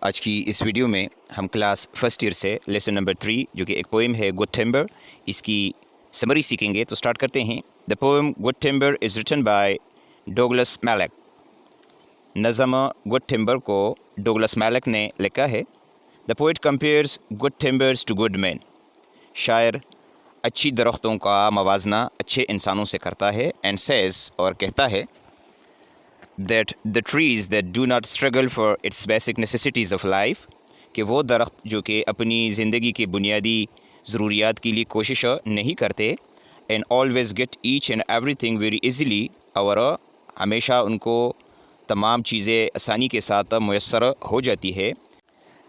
آج کی اس ویڈیو میں ہم کلاس فرسٹ ایئر سے لیسن نمبر 3 جو کہ ایک پوئم ہے گڈ ٹمبر، اس کی سمری سیکھیں گے. تو سٹارٹ کرتے ہیں. The poem Good Timber is written by Douglas Malloch. نظم گڈ ٹمبر کو ڈوگلس میلک نے لکھا ہے. The poet compares good timbers to good men. شاعر اچھی درختوں کا موازنہ اچھے انسانوں سے کرتا ہے. اینڈ سیز اور کہتا ہے that the trees that do not struggle for its basic necessities of life کہ وہ درخت جو کہ اپنی زندگی کے بنیادی ضروریات کے لیے کوشش نہیں کرتے and always get each and everything very easily اور ہمیشہ ان کو تمام چیزیں آسانی کے ساتھ میسر ہو جاتی ہے.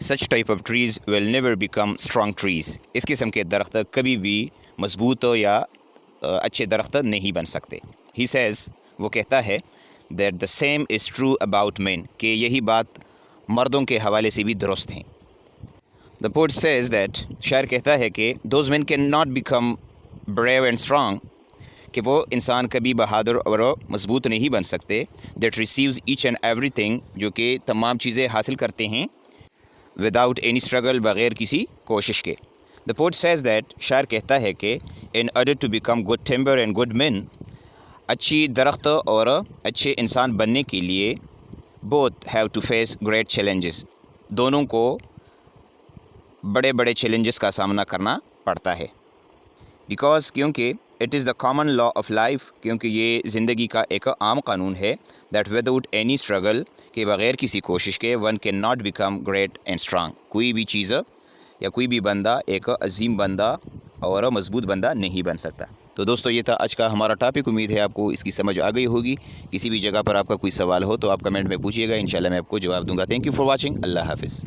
such type of trees will never become strong trees. اس قسم کے درخت کبھی بھی مضبوط یا اچھے درخت نہیں بن سکتے. he says وہ کہتا ہے that the same is true about men کہ یہی بات مردوں کے حوالے سے بھی درست ہیں. The poet says that شاعر کہتا ہے کہ those men cannot become brave and strong کہ وہ انسان کبھی بہادر اور مضبوط نہیں بن سکتے. that receives each and everything جو کہ تمام چیزیں حاصل کرتے ہیں without any struggle بغیر کسی کوشش کے. The poet says that شاعر کہتا ہے کہ in order to become good timber and good men اچھی درخت اور اچھے انسان بننے کے لیے both have to face great challenges دونوں کو بڑے بڑے چیلنجز کا سامنا کرنا پڑتا ہے. because کیونکہ it is the common law of life کیونکہ یہ زندگی کا ایک عام قانون ہے that without any struggle کہ بغیر کسی کوشش کے one cannot become great and strong کوئی بھی چیز یا کوئی بھی بندہ ایک عظیم بندہ اور مضبوط بندہ نہیں بن سکتا. تو دوستو یہ تھا آج کا ہمارا ٹاپک. امید ہے آپ کو اس کی سمجھ آ گئی ہوگی. کسی بھی جگہ پر آپ کا کوئی سوال ہو تو آپ کمنٹ میں پوچھیے گا، انشاءاللہ میں آپ کو جواب دوں گا. Thank you for watching. اللہ حافظ.